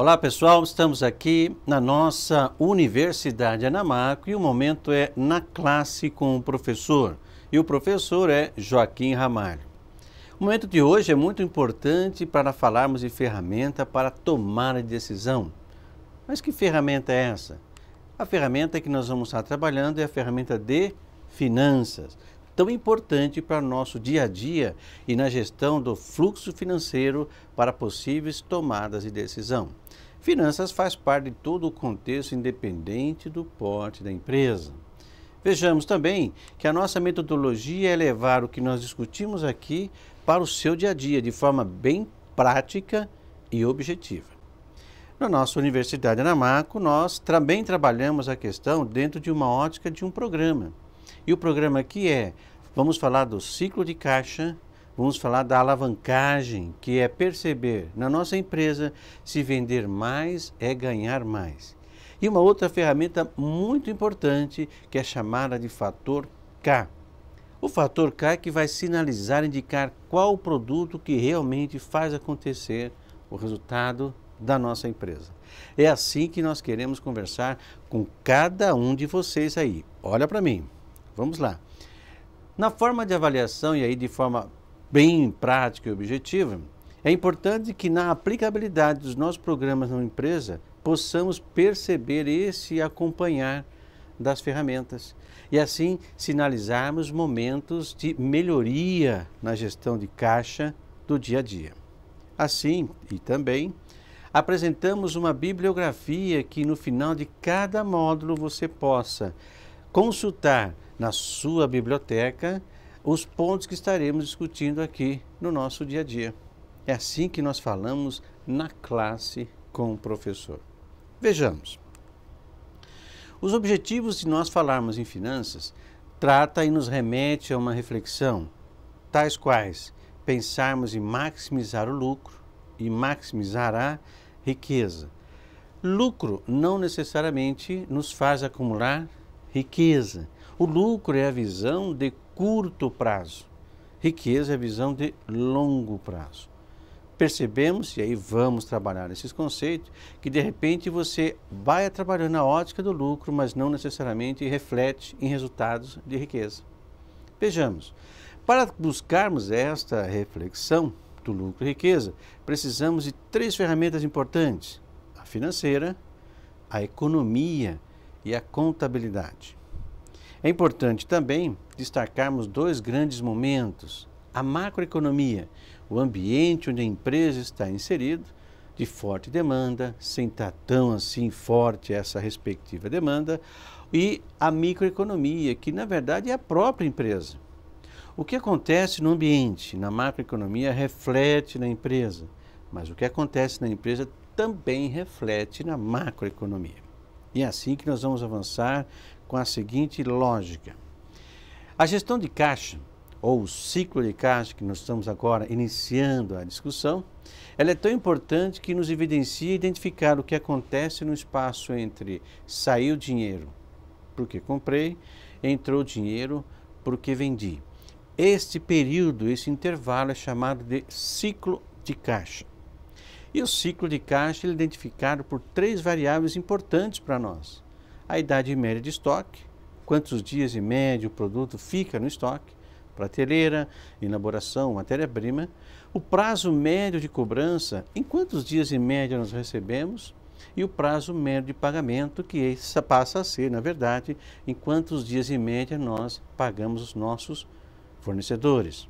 Olá pessoal, estamos aqui na nossa Universidade Anamaco e o momento é na classe com o professor. E o professor é Joaquim Ramalho. O momento de hoje é muito importante para falarmos de ferramenta para tomar a decisão. Mas que ferramenta é essa? A ferramenta que nós vamos estar trabalhando é a ferramenta de finanças, tão importante para o nosso dia a dia e na gestão do fluxo financeiro para possíveis tomadas de decisão. Finanças faz parte de todo o contexto independente do porte da empresa. Vejamos também que a nossa metodologia é levar o que nós discutimos aqui para o seu dia a dia de forma bem prática e objetiva. Na nossa Universidade Anamaco, nós também trabalhamos a questão dentro de uma ótica de um programa. E o programa aqui vamos falar do ciclo de caixa, vamos falar da alavancagem, que é perceber na nossa empresa se vender mais é ganhar mais. E uma outra ferramenta muito importante que é chamada de fator K. O fator K é que vai sinalizar, indicar qual o produto que realmente faz acontecer o resultado da nossa empresa. É assim que nós queremos conversar com cada um de vocês aí. Olha para mim. Vamos lá. Na forma de avaliação e aí de forma bem prática e objetiva, é importante que na aplicabilidade dos nossos programas na empresa possamos perceber esse e acompanhar das ferramentas e assim sinalizarmos momentos de melhoria na gestão de caixa do dia a dia. Assim, e também, apresentamos uma bibliografia que no final de cada módulo você possa consultar na sua biblioteca os pontos que estaremos discutindo aqui no nosso dia a dia. É assim que nós falamos na classe com o professor. Vejamos. Os objetivos de nós falarmos em finanças trata e nos remete a uma reflexão, tais quais pensarmos em maximizar o lucro e maximizar a riqueza. Lucro não necessariamente nos faz acumular riqueza. O lucro é a visão de curto prazo. Riqueza é a visão de longo prazo. Percebemos, e aí vamos trabalhar esses conceitos, que de repente você vai trabalhando na ótica do lucro, mas não necessariamente reflete em resultados de riqueza. Vejamos, para buscarmos esta reflexão do lucro e riqueza, precisamos de três ferramentas importantes: a financeira, a economia e a contabilidade. É importante também destacarmos dois grandes momentos: a macroeconomia, o ambiente onde a empresa está inserida, de forte demanda, sem estar tão assim forte essa respectiva demanda, e a microeconomia, que na verdade é a própria empresa. O que acontece no ambiente, na macroeconomia, reflete na empresa, mas o que acontece na empresa também reflete na macroeconomia. E é assim que nós vamos avançar com a seguinte lógica. A gestão de caixa, ou o ciclo de caixa, que nós estamos agora iniciando a discussão, ela é tão importante que nos evidencia identificar o que acontece no espaço entre saiu dinheiro porque comprei, entrou dinheiro porque vendi. Este período, esse intervalo é chamado de ciclo de caixa. E o ciclo de caixa é identificado por três variáveis importantes para nós: a idade média de estoque, quantos dias em média o produto fica no estoque, prateleira, elaboração, matéria-prima, o prazo médio de cobrança, em quantos dias em média nós recebemos, e o prazo médio de pagamento, que passa a ser, na verdade, em quantos dias em média nós pagamos os nossos fornecedores.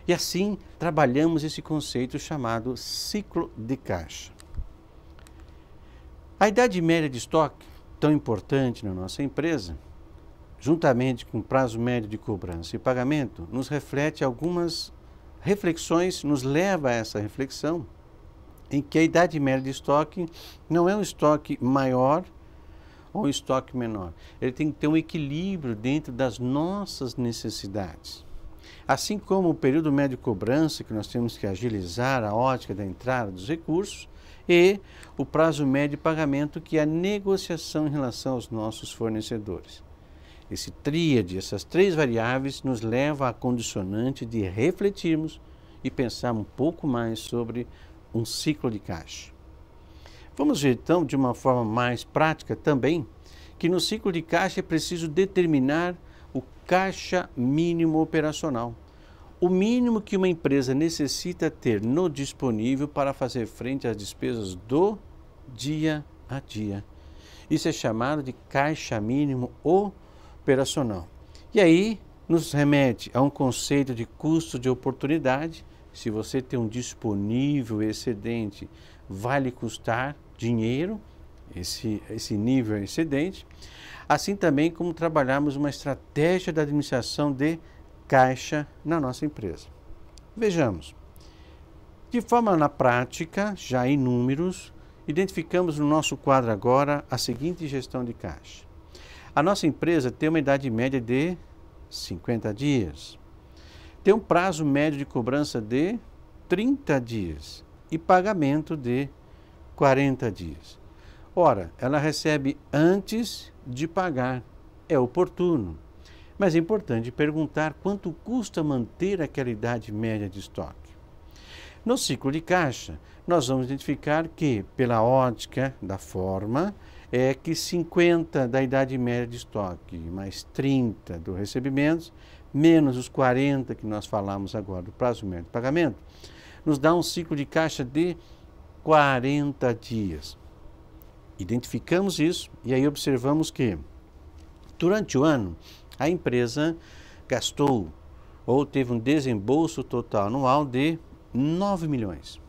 E assim trabalhamos esse conceito chamado ciclo de caixa. A idade média de estoque, tão importante na nossa empresa, juntamente com o prazo médio de cobrança e pagamento, nos reflete algumas reflexões, nos leva a essa reflexão, em que a idade média de estoque não é um estoque maior ou um estoque menor. Ele tem que ter um equilíbrio dentro das nossas necessidades. Assim como o período médio de cobrança, que nós temos que agilizar a ótica da entrada dos recursos, e o prazo médio de pagamento, que é a negociação em relação aos nossos fornecedores. Esse tríade, essas três variáveis, nos leva à condicionante de refletirmos e pensar um pouco mais sobre um ciclo de caixa. Vamos ver então de uma forma mais prática também que no ciclo de caixa é preciso determinar o caixa mínimo operacional. O mínimo que uma empresa necessita ter no disponível para fazer frente às despesas do dia a dia. Isso é chamado de caixa mínimo operacional. E aí nos remete a um conceito de custo de oportunidade. Se você tem um disponível excedente, vai lhe custar dinheiro, esse nível excedente. Assim também como trabalharmos uma estratégia da administração de caixa na nossa empresa. Vejamos. De forma na prática, já em números, identificamos no nosso quadro agora a seguinte gestão de caixa. A nossa empresa tem uma idade média de 50 dias. Tem um prazo médio de cobrança de 30 dias e pagamento de 40 dias. Ora, ela recebe antes de pagar. É oportuno. Mas é importante perguntar quanto custa manter aquela idade média de estoque. No ciclo de caixa, nós vamos identificar que, pela ótica da forma, é que 50 da idade média de estoque, mais 30 do recebimentos, menos os 40 que nós falamos agora do prazo médio de pagamento, nos dá um ciclo de caixa de 40 dias. Identificamos isso e aí observamos que, durante o ano, a empresa gastou ou teve um desembolso total anual de 9 milhões.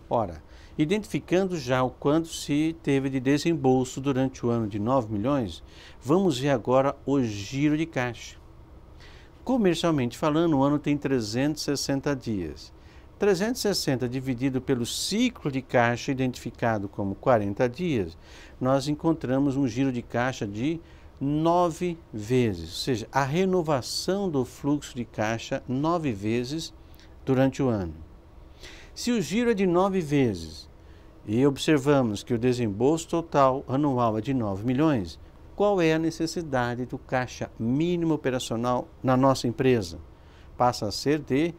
Ora, identificando já o quanto se teve de desembolso durante o ano de 9 milhões, vamos ver agora o giro de caixa. Comercialmente falando, o ano tem 360 dias. 360 dividido pelo ciclo de caixa identificado como 40 dias, nós encontramos um giro de caixa de 9 vezes, ou seja, a renovação do fluxo de caixa 9 vezes durante o ano. Se o giro é de 9 vezes e observamos que o desembolso total anual é de 9 milhões, qual é a necessidade do caixa mínimo operacional na nossa empresa? Passa a ser de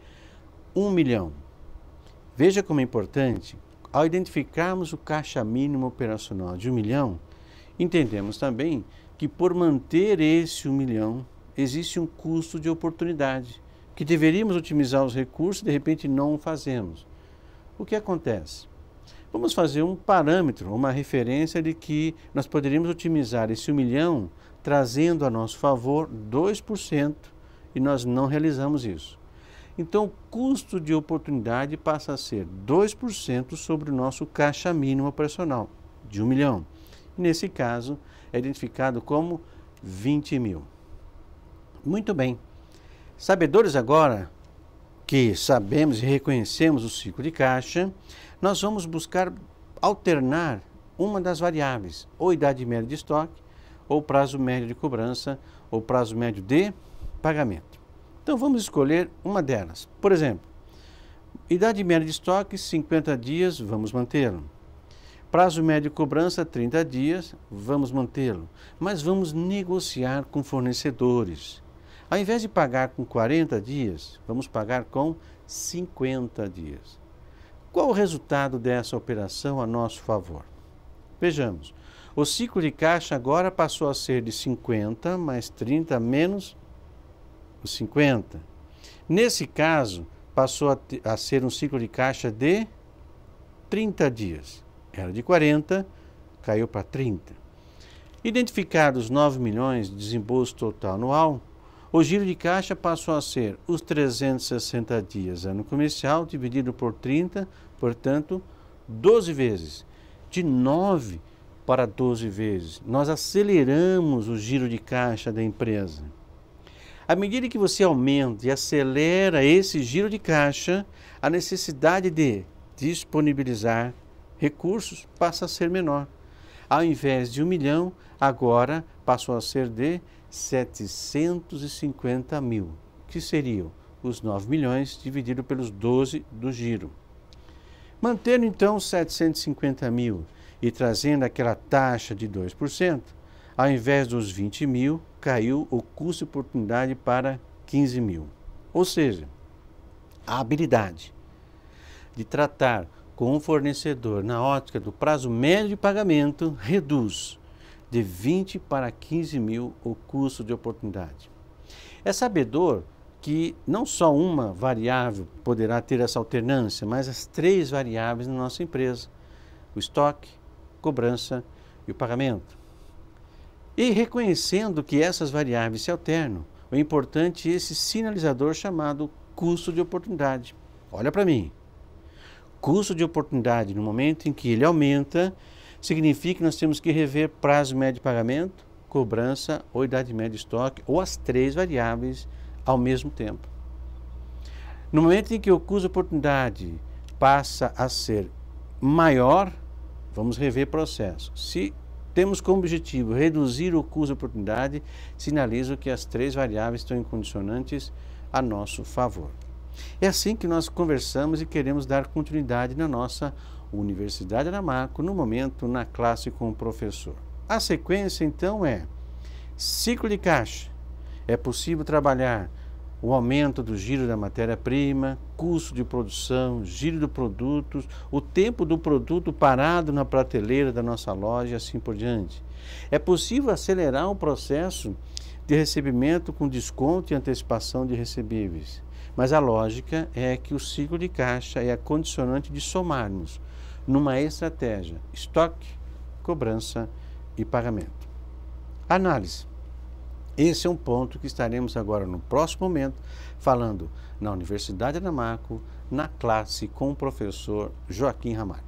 1 milhão. Veja como é importante, ao identificarmos o caixa mínimo operacional de 1 milhão, entendemos também que por manter esse 1 milhão, existe um custo de oportunidade, que deveríamos otimizar os recursos e de repente não o fazemos. O que acontece? Vamos fazer um parâmetro, uma referência de que nós poderíamos otimizar esse 1 milhão trazendo a nosso favor 2% e nós não realizamos isso. Então, o custo de oportunidade passa a ser 2% sobre o nosso caixa mínimo operacional, de 1 milhão. Nesse caso, é identificado como 20 mil. Muito bem. Sabedores agora que sabemos e reconhecemos o ciclo de caixa, nós vamos buscar alternar uma das variáveis, ou idade média de estoque, ou prazo médio de cobrança, ou prazo médio de pagamento. Então vamos escolher uma delas. Por exemplo, idade média de estoque, 50 dias, vamos mantê-lo. Prazo médio de cobrança, 30 dias, vamos mantê-lo. Mas vamos negociar com fornecedores. Ao invés de pagar com 40 dias, vamos pagar com 50 dias. Qual o resultado dessa operação a nosso favor? Vejamos, o ciclo de caixa agora passou a ser de 50 mais 30 menos os 50. Nesse caso, passou a ser um ciclo de caixa de 30 dias. Era de 40, caiu para 30. Identificados 9 milhões de desembolso total anual, o giro de caixa passou a ser os 360 dias ano comercial dividido por 30, portanto, 12 vezes. De 9 para 12 vezes. Nós aceleramos o giro de caixa da empresa. À medida que você aumenta e acelera esse giro de caixa, a necessidade de disponibilizar recursos passa a ser menor. Ao invés de 1 milhão, agora passou a ser de 750 mil, que seriam os 9 milhões dividido pelos 12 do giro. Mantendo então 750 mil e trazendo aquela taxa de 2%, ao invés dos 20 mil, caiu o custo de oportunidade para 15 mil. Ou seja, a habilidade de tratar com o fornecedor na ótica do prazo médio de pagamento, reduz de 20 para 15 mil o custo de oportunidade. É sabedor que não só uma variável poderá ter essa alternância, mas as 3 variáveis na nossa empresa: o estoque, cobrança e o pagamento. E reconhecendo que essas variáveis se alternam, o importante é esse sinalizador chamado custo de oportunidade. Olha para mim. Custo de oportunidade, no momento em que ele aumenta, significa que nós temos que rever prazo médio de pagamento, cobrança ou idade média de estoque, ou as 3 variáveis ao mesmo tempo. No momento em que o custo de oportunidade passa a ser maior, vamos rever processo. Se temos como objetivo reduzir o custo de oportunidade, sinalizo que as 3 variáveis estão em condicionantes a nosso favor. É assim que nós conversamos e queremos dar continuidade na nossa Universidade Aramaco, no momento na classe com o professor. A sequência então é ciclo de caixa. É possível trabalhar o aumento do giro da matéria-prima, custo de produção, giro de produtos, o tempo do produto parado na prateleira da nossa loja e assim por diante. É possível acelerar o processo de recebimento com desconto e antecipação de recebíveis. Mas a lógica é que o ciclo de caixa é a condicionante de somarmos numa estratégia: estoque, cobrança e pagamento. Análise. Esse é um ponto que estaremos agora no próximo momento falando na Universidade Aramaco, na classe com o professor Joaquim Ramalho.